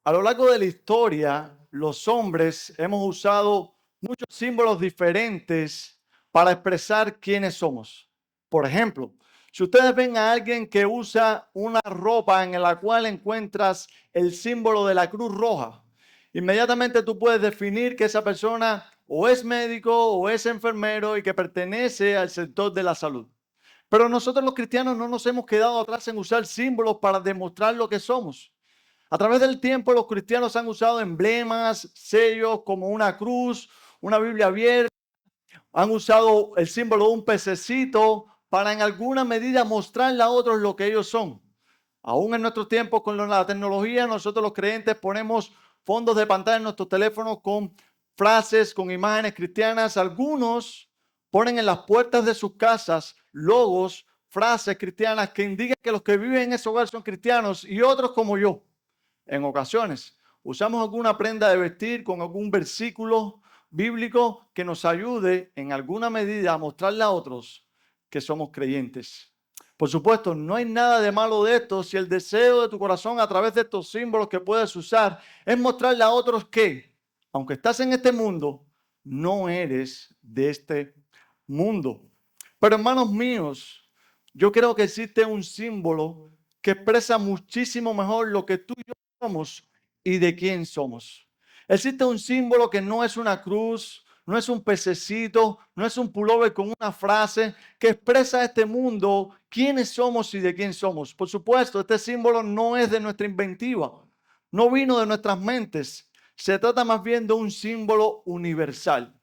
A lo largo de la historia, los hombres hemos usado muchos símbolos diferentes para expresar quiénes somos. Por ejemplo, si ustedes ven a alguien que usa una ropa en la cual encuentras el símbolo de la Cruz Roja, inmediatamente tú puedes definir que esa persona o es médico o es enfermero y que pertenece al sector de la salud. Pero nosotros los cristianos no nos hemos quedado atrás en usar símbolos para demostrar lo que somos. A través del tiempo, los cristianos han usado emblemas, sellos como una cruz, una Biblia abierta, han usado el símbolo de un pececito para en alguna medida mostrarle a otros lo que ellos son. Aún en nuestros tiempos con la tecnología, nosotros los creyentes ponemos fondos de pantalla en nuestros teléfonos con frases, con imágenes cristianas. Algunos ponen en las puertas de sus casas logos, frases cristianas que indican que los que viven en ese hogar son cristianos y otros como yo. En ocasiones usamos alguna prenda de vestir con algún versículo bíblico que nos ayude en alguna medida a mostrarle a otros que somos creyentes. Por supuesto, no hay nada de malo de esto si el deseo de tu corazón a través de estos símbolos que puedes usar es mostrarle a otros que, aunque estás en este mundo, no eres de este mundo. Pero hermanos míos, yo creo que existe un símbolo que expresa muchísimo mejor lo que tú y yo somos y de quién somos. Existe un símbolo que no es una cruz, no es un pececito, no es un pullover con una frase que expresa a este mundo quiénes somos y de quién somos. Por supuesto, este símbolo no es de nuestra inventiva, no vino de nuestras mentes. Se trata más bien de un símbolo universal,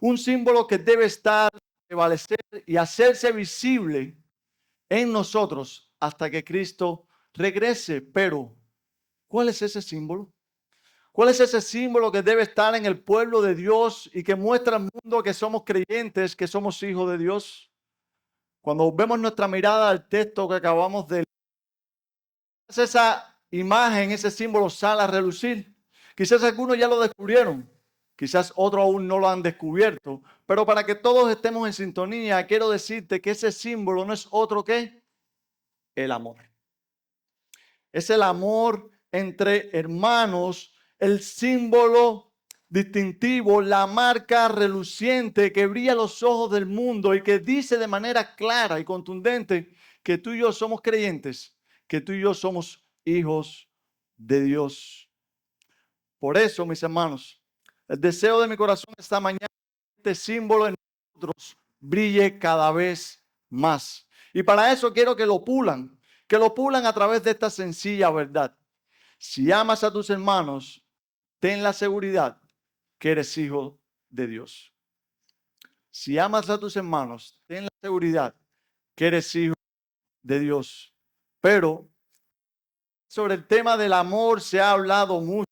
un símbolo que debe estar, prevalecer y hacerse visible en nosotros hasta que Cristo regrese. Pero ¿cuál es ese símbolo? ¿Cuál es ese símbolo que debe estar en el pueblo de Dios y que muestra al mundo que somos creyentes, que somos hijos de Dios? Cuando vemos nuestra mirada al texto que acabamos de leer, esa imagen, ese símbolo sale a relucir. Quizás algunos ya lo descubrieron, quizás otros aún no lo han descubierto, pero para que todos estemos en sintonía, quiero decirte que ese símbolo no es otro que el amor. Es el amor entre hermanos, el símbolo distintivo, la marca reluciente que brilla a los ojos del mundo y que dice de manera clara y contundente que tú y yo somos creyentes, que tú y yo somos hijos de Dios. Por eso, mis hermanos, el deseo de mi corazón esta mañana, este símbolo en nosotros brille cada vez más. Y para eso quiero que lo pulan a través de esta sencilla verdad. Si amas a tus hermanos, ten la seguridad que eres hijo de Dios. Si amas a tus hermanos, ten la seguridad que eres hijo de Dios. Pero sobre el tema del amor se ha hablado mucho.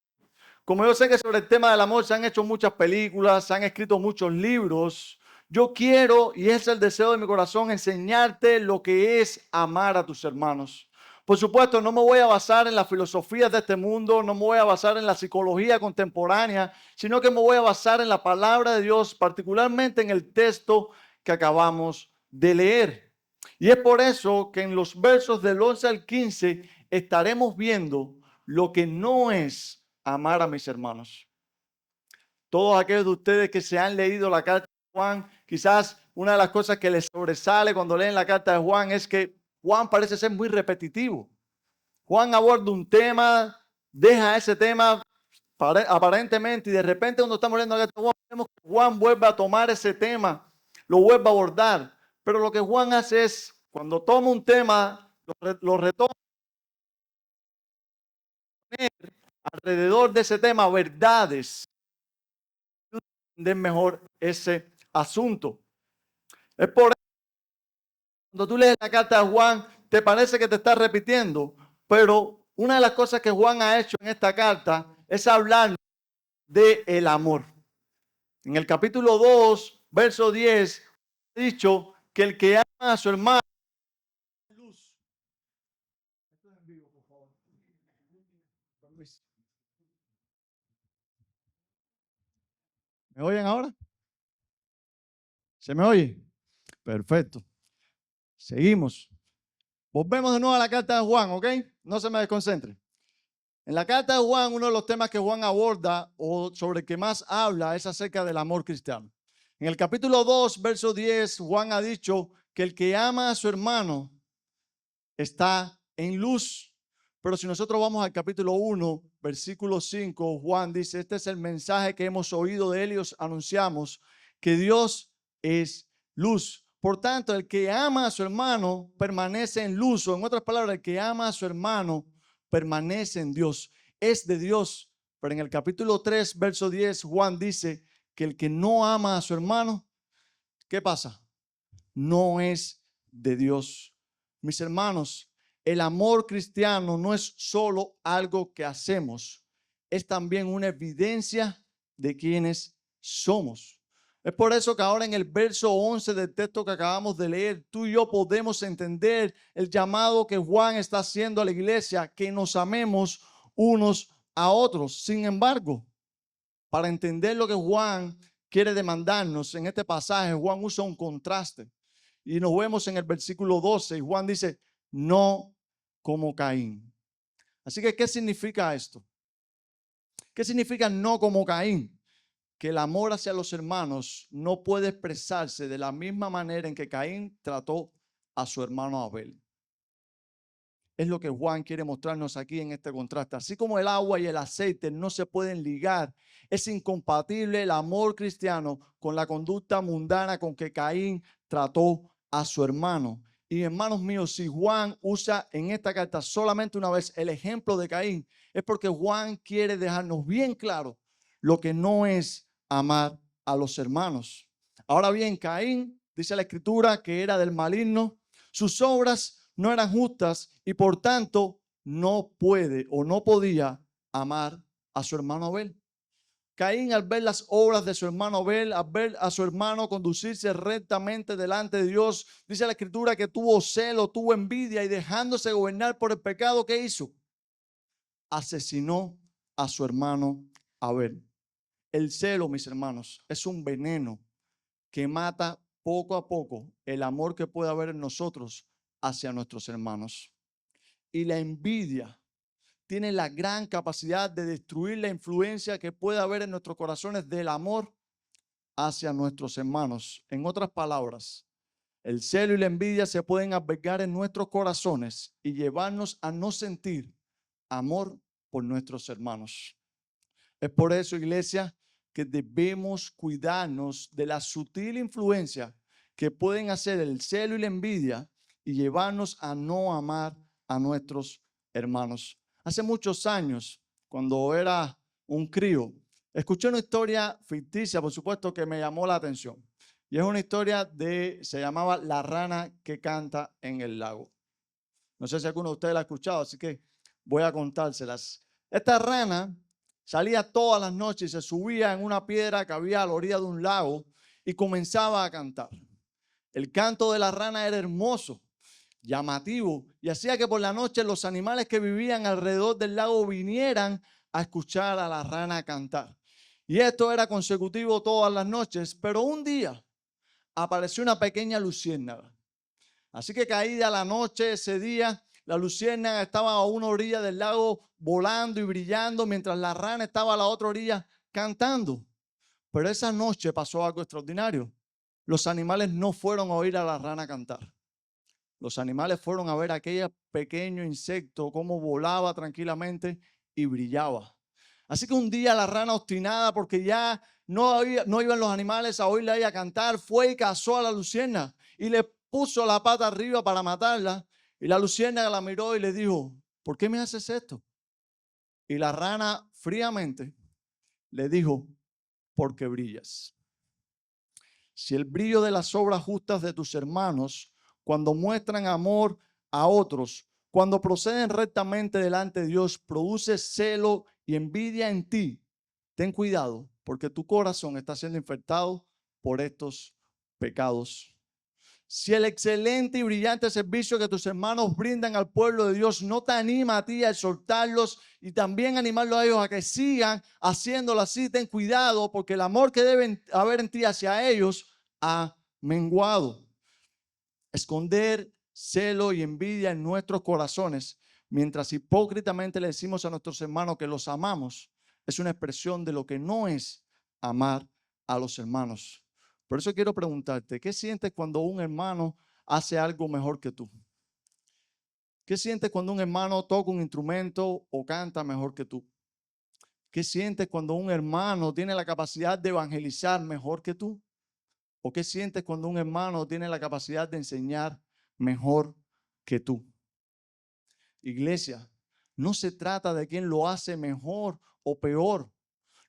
Como yo sé que sobre el tema del amor se han hecho muchas películas, se han escrito muchos libros, yo quiero, y es el deseo de mi corazón, enseñarte lo que es amar a tus hermanos. Por supuesto, no me voy a basar en las filosofías de este mundo, no me voy a basar en la psicología contemporánea, sino que me voy a basar en la palabra de Dios, particularmente en el texto que acabamos de leer. Y es por eso que en los versos del 11 al 15 estaremos viendo lo que no es amar a mis hermanos. Todos aquellos de ustedes que se han leído la carta de Juan, quizás una de las cosas que les sobresale cuando leen la carta de Juan es que Juan parece ser muy repetitivo. Juan aborda un tema, deja ese tema aparentemente y de repente cuando estamos leyendo la carta de Juan, vemos que Juan vuelve a tomar ese tema, lo vuelve a abordar. Pero lo que Juan hace es, cuando toma un tema, lo retoma alrededor de ese tema, verdades entender mejor ese asunto. Es por eso que cuando tú lees la carta de Juan, te parece que te está repitiendo, pero una de las cosas que Juan ha hecho en esta carta es hablar de el amor. En el capítulo 2, verso 10, ha dicho que el que ama a su hermano es luz. Esto es en vivo, por favor. ¿Me oyen ahora? ¿Se me oye? Perfecto. Seguimos. Volvemos de nuevo a la carta de Juan, ¿ok? No se me desconcentre. En la carta de Juan, uno de los temas que Juan aborda o sobre el que más habla es acerca del amor cristiano. En el capítulo 2, verso 10, Juan ha dicho que el que ama a su hermano está en luz. Pero si nosotros vamos al capítulo 1, versículo 5, Juan dice, este es el mensaje que hemos oído de él y os anunciamos, que Dios es luz. Por tanto, el que ama a su hermano permanece en luz. O en otras palabras, el que ama a su hermano permanece en Dios. Es de Dios. Pero en el capítulo 3, verso 10, Juan dice que el que no ama a su hermano, ¿qué pasa? No es de Dios. Mis hermanos, el amor cristiano no es solo algo que hacemos, es también una evidencia de quienes somos. Es por eso que ahora en el verso 11 del texto que acabamos de leer, tú y yo podemos entender el llamado que Juan está haciendo a la iglesia, que nos amemos unos a otros. Sin embargo, para entender lo que Juan quiere demandarnos en este pasaje, Juan usa un contraste. Y nos vemos en el versículo 12 y Juan dice, no como Caín. Así que, ¿qué significa esto? ¿Qué significa no como Caín? Que el amor hacia los hermanos no puede expresarse de la misma manera en que Caín trató a su hermano Abel. Es lo que Juan quiere mostrarnos aquí en este contraste. Así como el agua y el aceite no se pueden ligar, es incompatible el amor cristiano con la conducta mundana con que Caín trató a su hermano. Y hermanos míos, si Juan usa en esta carta solamente una vez el ejemplo de Caín, es porque Juan quiere dejarnos bien claro lo que no es amar a los hermanos. Ahora bien, Caín, dice la escritura, que era del maligno, sus obras no eran justas y por tanto no puede o no podía amar a su hermano Abel. Caín, al ver las obras de su hermano Abel, al ver a su hermano conducirse rectamente delante de Dios, dice la escritura que tuvo celo, tuvo envidia y dejándose gobernar por el pecado, ¿qué hizo? Asesinó a su hermano Abel. El celo, mis hermanos, es un veneno que mata poco a poco el amor que puede haber en nosotros hacia nuestros hermanos. Y la envidia tiene la gran capacidad de destruir la influencia que puede haber en nuestros corazones del amor hacia nuestros hermanos. En otras palabras, el celo y la envidia se pueden albergar en nuestros corazones y llevarnos a no sentir amor por nuestros hermanos. Es por eso, iglesia, que debemos cuidarnos de la sutil influencia que pueden hacer el celo y la envidia y llevarnos a no amar a nuestros hermanos. Hace muchos años, cuando era un crío, escuché una historia ficticia, por supuesto, que me llamó la atención. Y es una historia se llamaba La rana que canta en el lago. No sé si alguno de ustedes la ha escuchado, así que voy a contárselas. Esta rana salía todas las noches y se subía en una piedra que había a la orilla de un lago y comenzaba a cantar. El canto de la rana era hermoso, llamativo, y hacía que por la noche los animales que vivían alrededor del lago vinieran a escuchar a la rana cantar. Y esto era consecutivo todas las noches, pero un día apareció una pequeña luciérnaga. Así que caída la noche ese día, la luciérnaga estaba a una orilla del lago volando y brillando, mientras la rana estaba a la otra orilla cantando. Pero esa noche pasó algo extraordinario. Los animales no fueron a oír a la rana cantar. Los animales fueron a ver aquel pequeño insecto, cómo volaba tranquilamente y brillaba. Así que un día la rana, obstinada porque ya no iban los animales a oírla a ella cantar, fue y cazó a la luciérnaga y le puso la pata arriba para matarla. Y la luciérnaga la miró y le dijo, ¿por qué me haces esto? Y la rana fríamente le dijo, porque brillas. Si el brillo de las obras justas de tus hermanos, cuando muestran amor a otros, cuando proceden rectamente delante de Dios, produce celo y envidia en ti, ten cuidado, porque tu corazón está siendo infectado por estos pecados. Si el excelente y brillante servicio que tus hermanos brindan al pueblo de Dios no te anima a ti a exhortarlos y también animarlos a ellos a que sigan haciéndolo así, ten cuidado porque el amor que deben haber en ti hacia ellos ha menguado. Esconder celo y envidia en nuestros corazones mientras hipócritamente le decimos a nuestros hermanos que los amamos, es una expresión de lo que no es amar a los hermanos. Por eso quiero preguntarte, ¿qué sientes cuando un hermano hace algo mejor que tú? ¿Qué sientes cuando un hermano toca un instrumento o canta mejor que tú? ¿Qué sientes cuando un hermano tiene la capacidad de evangelizar mejor que tú? ¿O qué sientes cuando un hermano tiene la capacidad de enseñar mejor que tú? Iglesia, no se trata de quién lo hace mejor o peor.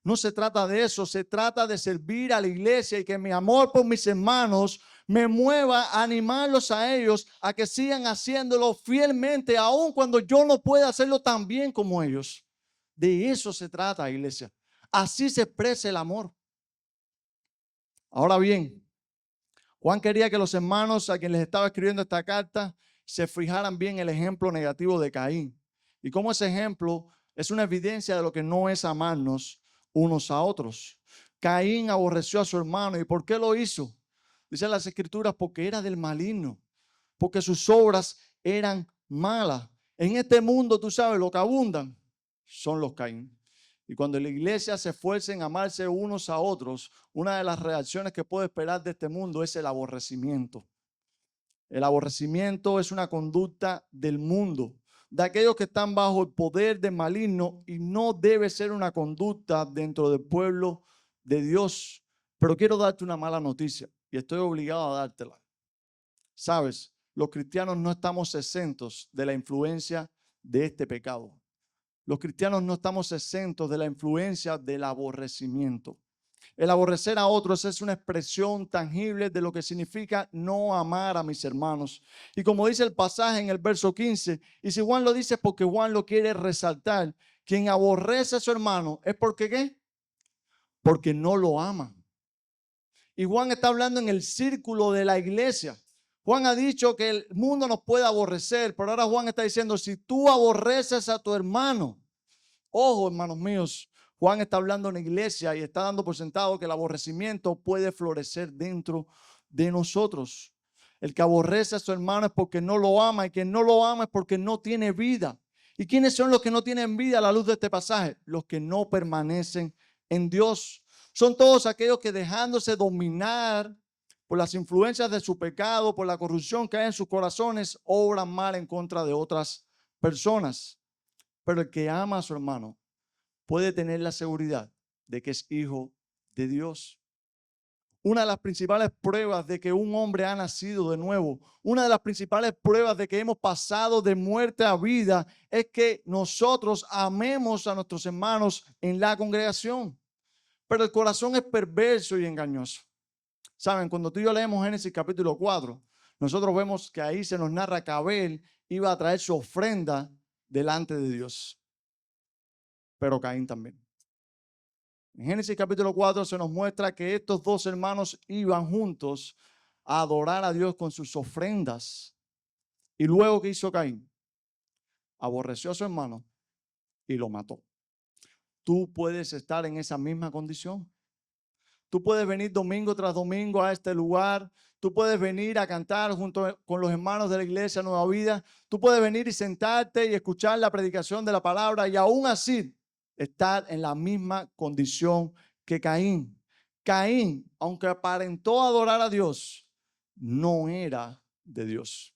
No se trata de eso, se trata de servir a la iglesia y que mi amor por mis hermanos me mueva a animarlos a ellos a que sigan haciéndolo fielmente, aun cuando yo no pueda hacerlo tan bien como ellos. De eso se trata, iglesia. Así se expresa el amor. Ahora bien, Juan quería que los hermanos a quienes les estaba escribiendo esta carta se fijaran bien el ejemplo negativo de Caín. Y cómo ese ejemplo es una evidencia de lo que no es amarnos unos a otros. Caín aborreció a su hermano. ¿Y por qué lo hizo? Dicen las escrituras, porque era del maligno, porque sus obras eran malas. En este mundo, tú sabes, lo que abundan son los Caín. Y cuando la iglesia se esfuerza en amarse unos a otros, una de las reacciones que puede esperar de este mundo es el aborrecimiento. El aborrecimiento es una conducta del mundo, de aquellos que están bajo el poder del maligno, y no debe ser una conducta dentro del pueblo de Dios. Pero quiero darte una mala noticia y estoy obligado a dártela. Sabes, los cristianos no estamos exentos de la influencia de este pecado. Los cristianos no estamos exentos de la influencia del aborrecimiento. El aborrecer a otros es una expresión tangible de lo que significa no amar a mis hermanos. Y como dice el pasaje en el verso 15, y si Juan lo dice porque Juan lo quiere resaltar, quien aborrece a su hermano es porque ¿qué? Porque no lo ama. Y Juan está hablando en el círculo de la iglesia. Juan ha dicho que el mundo nos puede aborrecer, pero ahora Juan está diciendo, si tú aborreces a tu hermano, ojo, hermanos míos, Juan está hablando en la iglesia y está dando por sentado que el aborrecimiento puede florecer dentro de nosotros. El que aborrece a su hermano es porque no lo ama, y quien no lo ama es porque no tiene vida. ¿Y quiénes son los que no tienen vida a la luz de este pasaje? Los que no permanecen en Dios. Son todos aquellos que, dejándose dominar por las influencias de su pecado, por la corrupción que hay en sus corazones, obran mal en contra de otras personas. Pero el que ama a su hermano puede tener la seguridad de que es hijo de Dios. Una de las principales pruebas de que un hombre ha nacido de nuevo, una de las principales pruebas de que hemos pasado de muerte a vida, es que nosotros amemos a nuestros hermanos en la congregación. Pero el corazón es perverso y engañoso. Saben, cuando tú y yo leemos Génesis capítulo 4, nosotros vemos que ahí se nos narra que Abel iba a traer su ofrenda delante de Dios. Pero Caín también. En Génesis capítulo 4 se nos muestra que estos dos hermanos iban juntos a adorar a Dios con sus ofrendas. Y luego, ¿qué hizo Caín? Aborreció a su hermano y lo mató. Tú puedes estar en esa misma condición. Tú puedes venir domingo tras domingo a este lugar. Tú puedes venir a cantar junto con los hermanos de la iglesia Nueva Vida. Tú puedes venir y sentarte y escuchar la predicación de la palabra y aún así estar en la misma condición que Caín. Caín, aunque aparentó adorar a Dios, no era de Dios.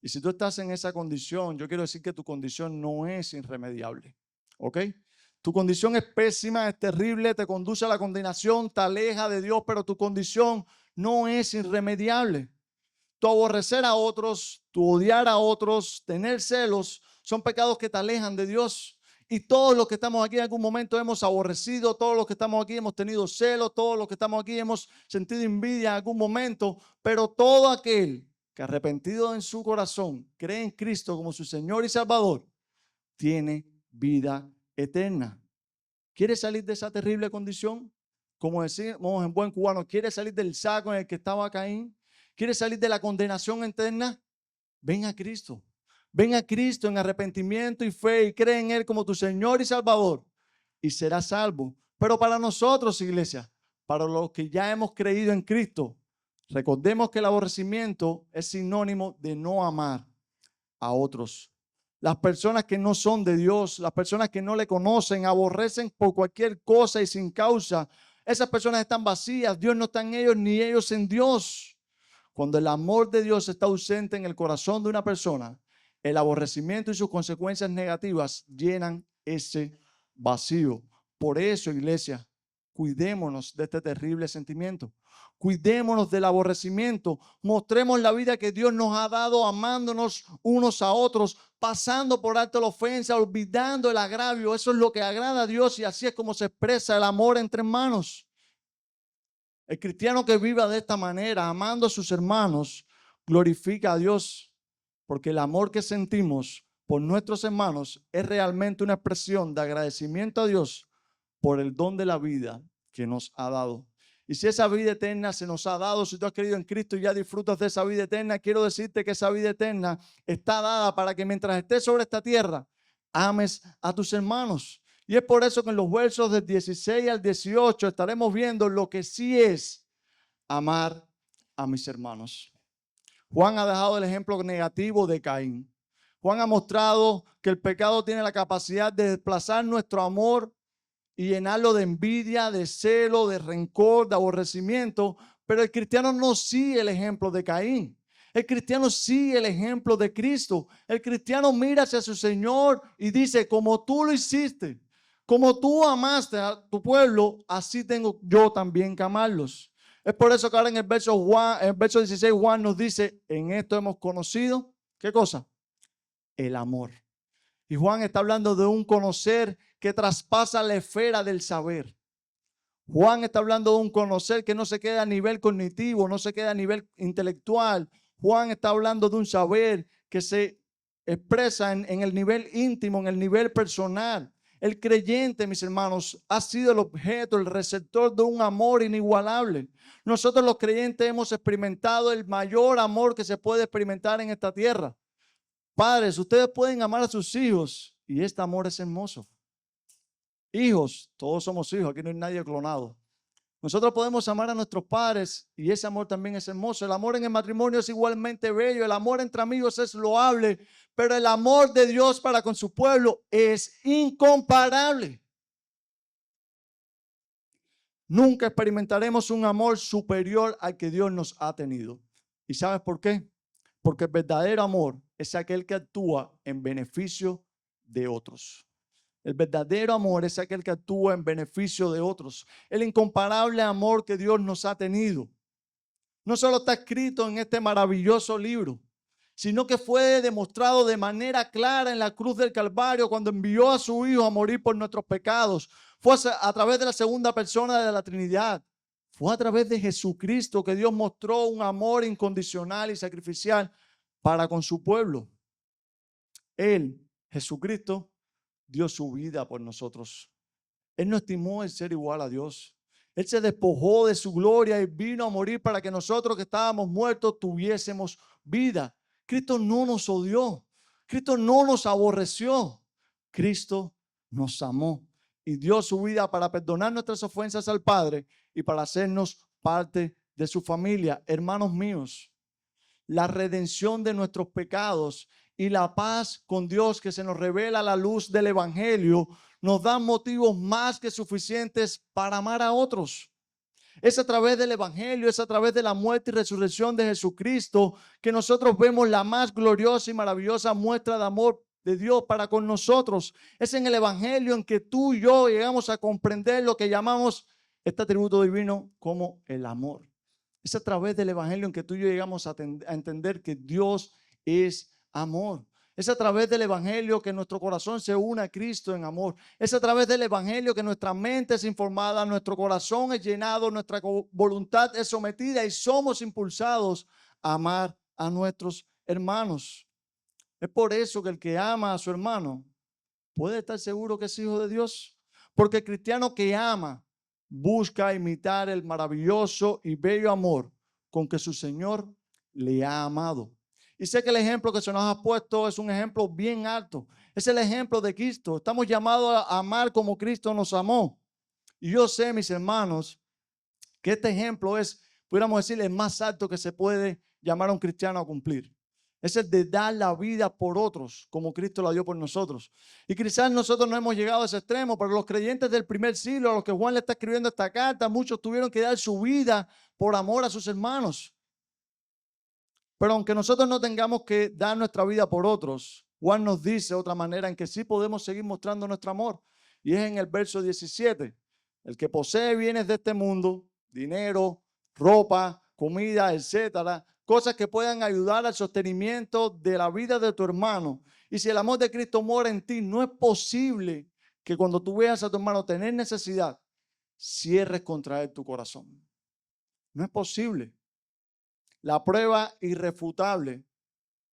Y si tú estás en esa condición, yo quiero decir que tu condición no es irremediable. ¿Ok? Tu condición es pésima, es terrible, te conduce a la condenación, te aleja de Dios, pero tu condición no es irremediable. Tu aborrecer a otros, tu odiar a otros, tener celos, son pecados que te alejan de Dios. Y todos los que estamos aquí en algún momento hemos aborrecido, todos los que estamos aquí hemos tenido celos, todos los que estamos aquí hemos sentido envidia en algún momento, pero todo aquel que arrepentido en su corazón cree en Cristo como su Señor y Salvador, tiene vida eterna. ¿Quieres salir de esa terrible condición? Como decimos en buen cubano, ¿quieres salir del saco en el que estaba Caín? ¿Quieres salir de la condenación eterna? Ven a Cristo. Ven a Cristo en arrepentimiento y fe y cree en Él como tu Señor y Salvador y serás salvo. Pero para nosotros, iglesia, para los que ya hemos creído en Cristo, recordemos que el aborrecimiento es sinónimo de no amar a otros. Las personas que no son de Dios, las personas que no le conocen, aborrecen por cualquier cosa y sin causa. Esas personas están vacías. Dios no está en ellos ni ellos en Dios. Cuando el amor de Dios está ausente en el corazón de una persona, el aborrecimiento y sus consecuencias negativas llenan ese vacío. Por eso, iglesia, cuidémonos de este terrible sentimiento. Cuidémonos del aborrecimiento. Mostremos la vida que Dios nos ha dado amándonos unos a otros, pasando por alto la ofensa, olvidando el agravio. Eso es lo que agrada a Dios y así es como se expresa el amor entre hermanos. El cristiano que viva de esta manera, amando a sus hermanos, glorifica a Dios, porque el amor que sentimos por nuestros hermanos es realmente una expresión de agradecimiento a Dios por el don de la vida que nos ha dado. Y si esa vida eterna se nos ha dado, si tú has creído en Cristo y ya disfrutas de esa vida eterna, quiero decirte que esa vida eterna está dada para que mientras estés sobre esta tierra, ames a tus hermanos. Y es por eso que en los versos del 16 al 18 estaremos viendo lo que sí es amar a mis hermanos. Juan ha dejado el ejemplo negativo de Caín. Juan ha mostrado que el pecado tiene la capacidad de desplazar nuestro amor y llenarlo de envidia, de celo, de rencor, de aborrecimiento. Pero el cristiano no sigue el ejemplo de Caín. El cristiano sigue el ejemplo de Cristo. El cristiano mira hacia su Señor y dice, como tú lo hiciste, como tú amaste a tu pueblo, así tengo yo también que amarlos. Es por eso que ahora en el verso 16 Juan nos dice, en esto hemos conocido, ¿qué cosa? El amor. Y Juan está hablando de un conocer que traspasa la esfera del saber. Juan está hablando de un conocer que no se queda a nivel cognitivo, no se queda a nivel intelectual. Juan está hablando de un saber que se expresa en el nivel íntimo, en el nivel personal. El creyente, mis hermanos, ha sido el objeto, el receptor de un amor inigualable. Nosotros los creyentes hemos experimentado el mayor amor que se puede experimentar en esta tierra. Padres, ustedes pueden amar a sus hijos y este amor es hermoso. Hijos, todos somos hijos, aquí no hay nadie clonado. Nosotros podemos amar a nuestros padres y ese amor también es hermoso. El amor en el matrimonio es igualmente bello. El amor entre amigos es loable, pero el amor de Dios para con su pueblo es incomparable. Nunca experimentaremos un amor superior al que Dios nos ha tenido. ¿Y sabes por qué? Porque el verdadero amor es aquel que actúa en beneficio de otros. El verdadero amor es aquel que actúa en beneficio de otros. El incomparable amor que Dios nos ha tenido no solo está escrito en este maravilloso libro, sino que fue demostrado de manera clara en la cruz del Calvario cuando envió a su Hijo a morir por nuestros pecados. Fue a través de la segunda persona de la Trinidad. Fue a través de Jesucristo que Dios mostró un amor incondicional y sacrificial para con su pueblo. Él, Jesucristo, dio su vida por nosotros. Él no estimó el ser igual a Dios. Él se despojó de su gloria y vino a morir para que nosotros que estábamos muertos tuviésemos vida. Cristo no nos odió. Cristo no nos aborreció. Cristo nos amó y dio su vida para perdonar nuestras ofensas al Padre y para hacernos parte de su familia. Hermanos míos, la redención de nuestros pecados y la paz con Dios que se nos revela a la luz del Evangelio nos dan motivos más que suficientes para amar a otros. Es a través del Evangelio, es a través de la muerte y resurrección de Jesucristo que nosotros vemos la más gloriosa y maravillosa muestra de amor de Dios para con nosotros. Es en el Evangelio en que tú y yo llegamos a comprender lo que llamamos este atributo divino como el amor. Es a través del Evangelio en que tú y yo llegamos a entender que Dios es amor. Es a través del Evangelio que nuestro corazón se une a Cristo en amor. Es a través del Evangelio que nuestra mente es informada, nuestro corazón es llenado, nuestra voluntad es sometida y somos impulsados a amar a nuestros hermanos. Es por eso que el que ama a su hermano puede estar seguro que es hijo de Dios. Porque el cristiano que ama busca imitar el maravilloso y bello amor con que su Señor le ha amado. Y sé que el ejemplo que se nos ha puesto es un ejemplo bien alto. Es el ejemplo de Cristo. Estamos llamados a amar como Cristo nos amó. Y yo sé, mis hermanos, que este ejemplo es, pudiéramos decir, el más alto que se puede llamar a un cristiano a cumplir. Es el de dar la vida por otros, como Cristo la dio por nosotros. Y quizás nosotros no hemos llegado a ese extremo, pero los creyentes del primer siglo, a los que Juan le está escribiendo esta carta, muchos tuvieron que dar su vida por amor a sus hermanos. Pero aunque nosotros no tengamos que dar nuestra vida por otros, Juan nos dice otra manera en que sí podemos seguir mostrando nuestro amor. Y es en el verso 17. El que posee bienes de este mundo, dinero, ropa, comida, etcétera, cosas que puedan ayudar al sostenimiento de la vida de tu hermano. Y si el amor de Cristo mora en ti, no es posible que cuando tú veas a tu hermano tener necesidad, cierres contra él tu corazón. No es posible. La prueba irrefutable,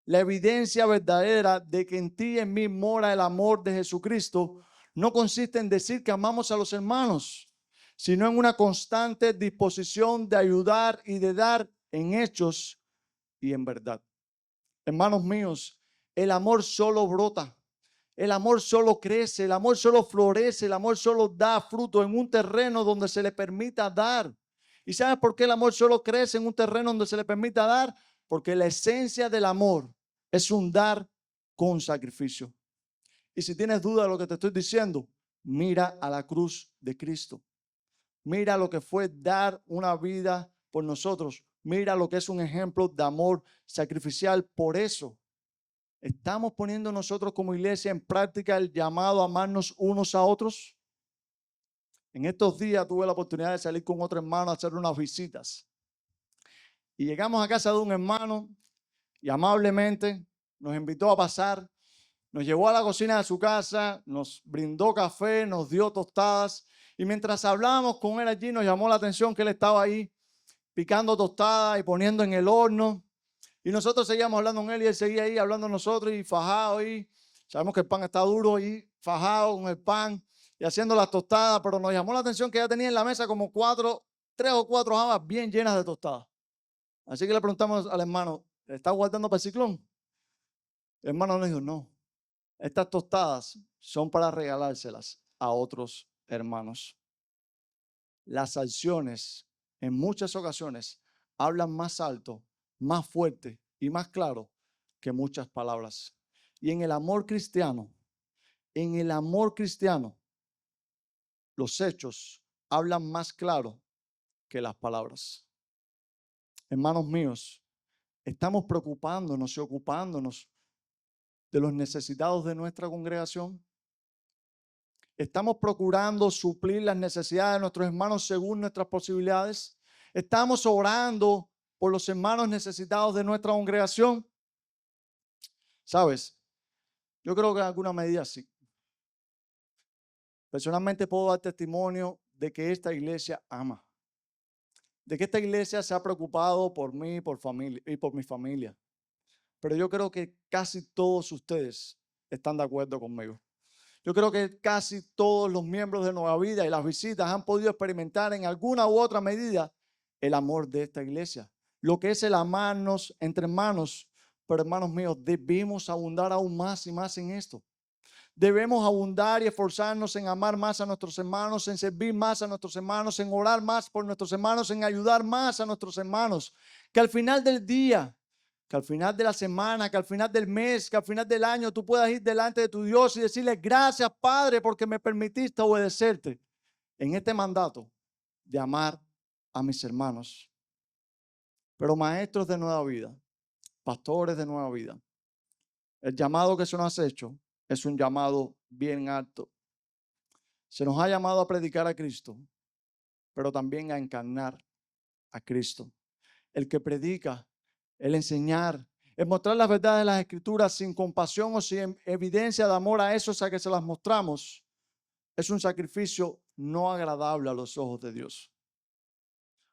la evidencia verdadera de que en ti y en mí mora el amor de Jesucristo, no consiste en decir que amamos a los hermanos, sino en una constante disposición de ayudar y de dar en hechos y en verdad. Hermanos míos, el amor solo brota, el amor solo crece, el amor solo florece, el amor solo da fruto en un terreno donde se le permita dar. ¿Y sabes por qué el amor solo crece en un terreno donde se le permita dar? Porque la esencia del amor es un dar con sacrificio. Y si tienes duda de lo que te estoy diciendo, mira a la cruz de Cristo. Mira lo que fue dar una vida por nosotros. Mira lo que es un ejemplo de amor sacrificial. Por eso estamos poniendo nosotros como iglesia en práctica el llamado a amarnos unos a otros. En estos días tuve la oportunidad de salir con otro hermano a hacer unas visitas. Y llegamos a casa de un hermano y amablemente nos invitó a pasar. Nos llevó a la cocina de su casa, nos brindó café, nos dio tostadas. Y mientras hablábamos con él allí, nos llamó la atención que él estaba ahí picando tostadas y poniendo en el horno. Y nosotros seguíamos hablando con él y él seguía ahí hablando con nosotros y fajado ahí. Sabemos que el pan está duro y fajado con el pan y haciendo las tostadas, pero nos llamó la atención que ya tenía en la mesa como 3 o 4 habas bien llenas de tostadas. Así que le preguntamos al hermano, ¿está guardando para el ciclón? El hermano nos dijo, no, estas tostadas son para regalárselas a otros hermanos. Las acciones en muchas ocasiones hablan más alto, más fuerte y más claro que muchas palabras. Y en el amor cristiano, los hechos hablan más claro que las palabras. Hermanos míos, estamos preocupándonos y ocupándonos de los necesitados de nuestra congregación. Estamos procurando suplir las necesidades de nuestros hermanos según nuestras posibilidades. Estamos orando por los hermanos necesitados de nuestra congregación. ¿Sabes? Yo creo que en alguna medida sí. Personalmente puedo dar testimonio de que esta iglesia ama. De que esta iglesia se ha preocupado por mí por familia, y por mi familia. Pero yo creo que casi todos ustedes están de acuerdo conmigo. Yo creo que casi todos los miembros de Nueva Vida y las visitas han podido experimentar en alguna u otra medida el amor de esta iglesia. Lo que es el amarnos entre hermanos. Pero hermanos míos, debemos abundar aún más y más en esto. Debemos abundar y esforzarnos en amar más a nuestros hermanos, en servir más a nuestros hermanos, en orar más por nuestros hermanos, en ayudar más a nuestros hermanos. Que al final del día, que al final de la semana, que al final del mes, que al final del año tú puedas ir delante de tu Dios y decirle gracias, Padre, porque me permitiste obedecerte en este mandato de amar a mis hermanos. Pero maestros de nueva vida, pastores de nueva vida, el llamado que se nos ha hecho es un llamado bien alto. Se nos ha llamado a predicar a Cristo, pero también a encarnar a Cristo. El que predica, el enseñar, el mostrar las verdades de las Escrituras sin compasión o sin evidencia de amor a esos a que se las mostramos, es un sacrificio no agradable a los ojos de Dios.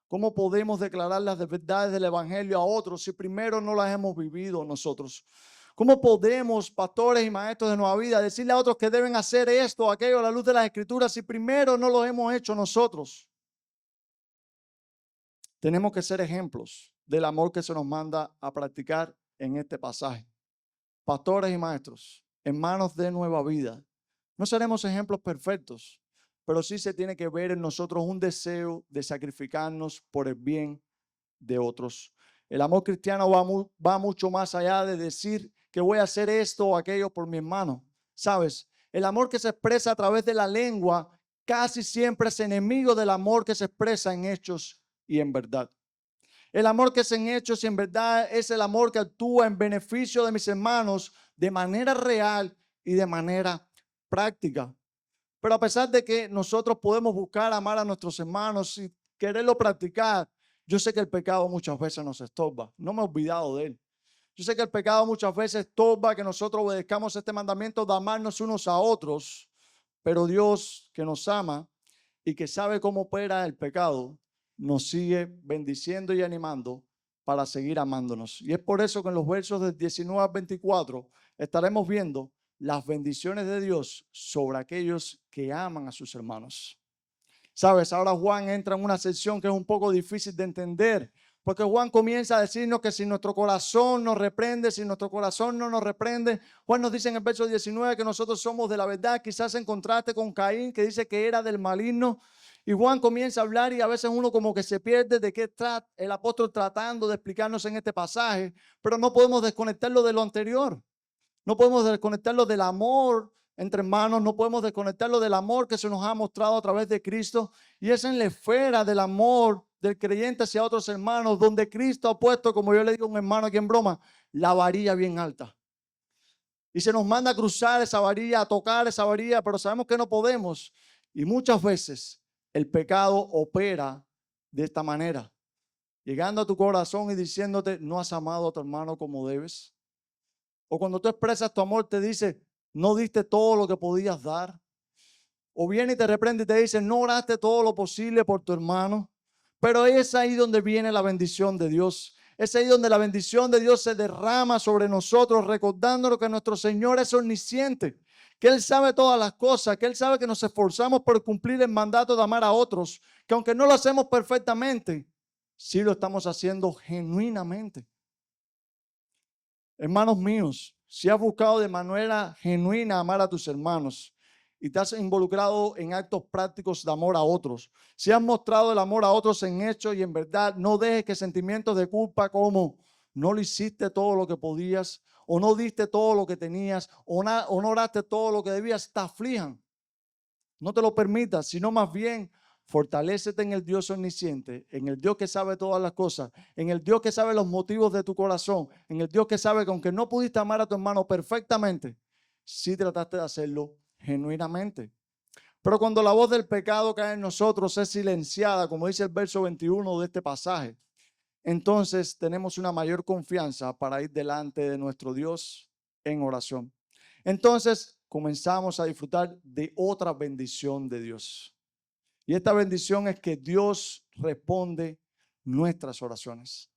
¿Cómo podemos declarar las verdades del Evangelio a otros si primero no las hemos vivido nosotros? ¿Cómo podemos, pastores y maestros de Nueva Vida, decirle a otros que deben hacer esto o aquello a la luz de las Escrituras si primero no lo hemos hecho nosotros? Tenemos que ser ejemplos del amor que se nos manda a practicar en este pasaje. Pastores y maestros, hermanos de Nueva Vida, no seremos ejemplos perfectos, pero sí se tiene que ver en nosotros un deseo de sacrificarnos por el bien de otros. El amor cristiano va mucho más allá de decir que voy a hacer esto o aquello por mi hermano. ¿Sabes? El amor que se expresa a través de la lengua casi siempre es enemigo del amor que se expresa en hechos y en verdad. El amor que es en hechos y en verdad es el amor que actúa en beneficio de mis hermanos de manera real y de manera práctica. Pero a pesar de que nosotros podemos buscar amar a nuestros hermanos y quererlo practicar, yo sé que el pecado muchas veces nos estorba. No me he olvidado de él. Yo sé que el pecado muchas veces estorba que nosotros obedezcamos este mandamiento de amarnos unos a otros. Pero Dios, que nos ama y que sabe cómo opera el pecado, nos sigue bendiciendo y animando para seguir amándonos. Y es por eso que en los versos del 19 al 24 estaremos viendo las bendiciones de Dios sobre aquellos que aman a sus hermanos. Sabes, ahora Juan entra en una sección que es un poco difícil de entender, porque Juan comienza a decirnos que si nuestro corazón nos reprende, si nuestro corazón no nos reprende, Juan nos dice en el verso 19 que nosotros somos de la verdad, quizás en contraste con Caín, que dice que era del maligno. Y Juan comienza a hablar y a veces uno como que se pierde de qué está el apóstol tratando de explicarnos en este pasaje, pero no podemos desconectarlo de lo anterior. No podemos desconectarlo del amor entre hermanos, no podemos desconectarlo del amor que se nos ha mostrado a través de Cristo. Y es en la esfera del amor del creyente hacia otros hermanos, donde Cristo ha puesto, como yo le digo a un hermano aquí en broma, la varilla bien alta. Y se nos manda a cruzar esa varilla, a tocar esa varilla, pero sabemos que no podemos. Y muchas veces el pecado opera de esta manera, llegando a tu corazón y diciéndote, no has amado a tu hermano como debes. O cuando tú expresas tu amor, te dice, no diste todo lo que podías dar. O viene y te reprende y te dice, no oraste todo lo posible por tu hermano. Pero es ahí donde viene la bendición de Dios. Es ahí donde la bendición de Dios se derrama sobre nosotros, recordándonos que nuestro Señor es omnisciente, que Él sabe todas las cosas, que Él sabe que nos esforzamos por cumplir el mandato de amar a otros, que aunque no lo hacemos perfectamente, sí lo estamos haciendo genuinamente. Hermanos míos, si has buscado de manera genuina amar a tus hermanos y te has involucrado en actos prácticos de amor a otros, si has mostrado el amor a otros en hecho y en verdad, no dejes que sentimientos de culpa como no lo hiciste todo lo que podías, o no diste todo lo que tenías, o no oraste todo lo que debías, te aflijan. No te lo permitas, sino más bien fortalécete en el Dios omnisciente, en el Dios que sabe todas las cosas, en el Dios que sabe los motivos de tu corazón, en el Dios que sabe que aunque no pudiste amar a tu hermano perfectamente, sí trataste de hacerlo genuinamente. Pero cuando la voz del pecado cae en nosotros es silenciada, como dice el verso 21 de este pasaje, entonces tenemos una mayor confianza para ir delante de nuestro Dios en oración. Entonces comenzamos a disfrutar de otra bendición de Dios. Y esta bendición es que Dios responde nuestras oraciones.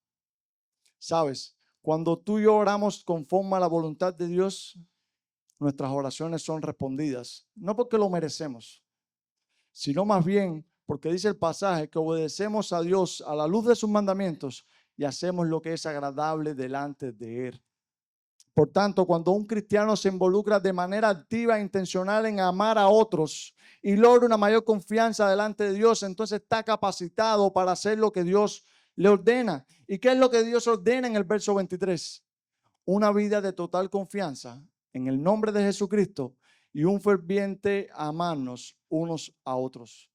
¿Sabes? Cuando tú y yo oramos conforme a la voluntad de Dios, nuestras oraciones son respondidas. No porque lo merecemos, sino más bien porque dice el pasaje que obedecemos a Dios a la luz de sus mandamientos y hacemos lo que es agradable delante de Él. Por tanto, cuando un cristiano se involucra de manera activa e intencional en amar a otros y logra una mayor confianza delante de Dios, entonces está capacitado para hacer lo que Dios le ordena. ¿Y qué es lo que Dios ordena en el verso 23? Una vida de total confianza en el nombre de Jesucristo y un ferviente amarnos unos a otros.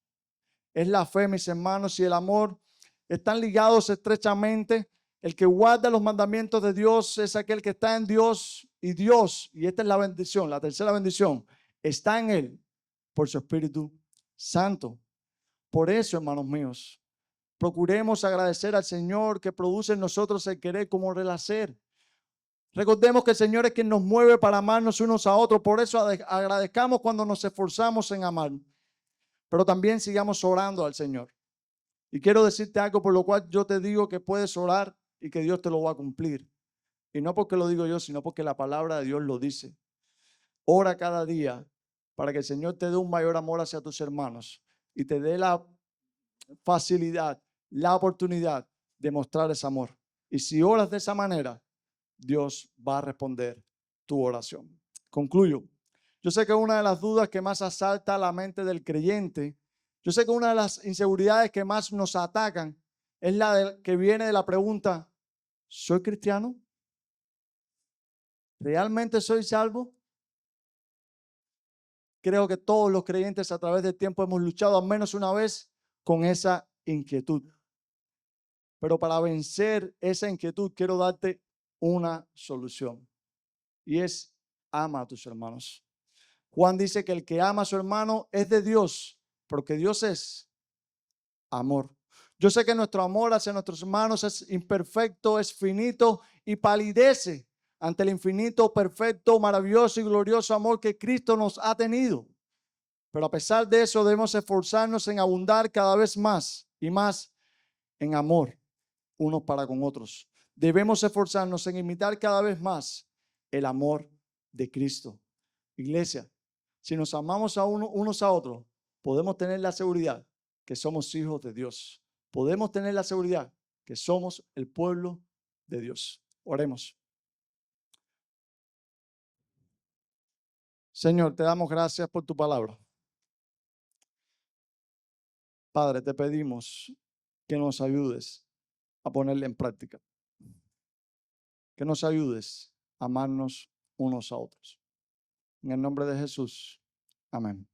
Es la fe, mis hermanos, y el amor están ligados estrechamente. El que guarda los mandamientos de Dios es aquel que está en Dios, y esta es la bendición, la tercera bendición, está en Él por su Espíritu Santo. Por eso, hermanos míos, procuremos agradecer al Señor que produce en nosotros el querer como el hacer. Recordemos que el Señor es quien nos mueve para amarnos unos a otros. Por eso agradezcamos cuando nos esforzamos en amar, pero también sigamos orando al Señor. Y quiero decirte algo por lo cual yo te digo que puedes orar y que Dios te lo va a cumplir. Y no porque lo digo yo, sino porque la palabra de Dios lo dice. Ora cada día para que el Señor te dé un mayor amor hacia tus hermanos y te dé la facilidad, la oportunidad de mostrar ese amor. Y si oras de esa manera, Dios va a responder tu oración. Concluyo. Yo sé que una de las dudas que más asalta a la mente del creyente, yo sé que una de las inseguridades que más nos atacan es la que viene de la pregunta, ¿Soy cristiano? ¿Realmente soy salvo? Creo que todos los creyentes a través del tiempo hemos luchado al menos una vez con esa inquietud. Pero para vencer esa inquietud quiero darte una solución. Y es, ama a tus hermanos. Juan dice que el que ama a su hermano es de Dios, porque Dios es amor. Yo sé que nuestro amor hacia nuestros hermanos es imperfecto, es finito y palidece ante el infinito, perfecto, maravilloso y glorioso amor que Cristo nos ha tenido. Pero a pesar de eso debemos esforzarnos en abundar cada vez más y más en amor unos para con otros. Debemos esforzarnos en imitar cada vez más el amor de Cristo. Iglesia, si nos amamos a unos a otros, podemos tener la seguridad que somos hijos de Dios. Podemos tener la seguridad que somos el pueblo de Dios. Oremos. Señor, te damos gracias por tu palabra. Padre, te pedimos que nos ayudes a ponerla en práctica. Que nos ayudes a amarnos unos a otros. En el nombre de Jesús. Amén.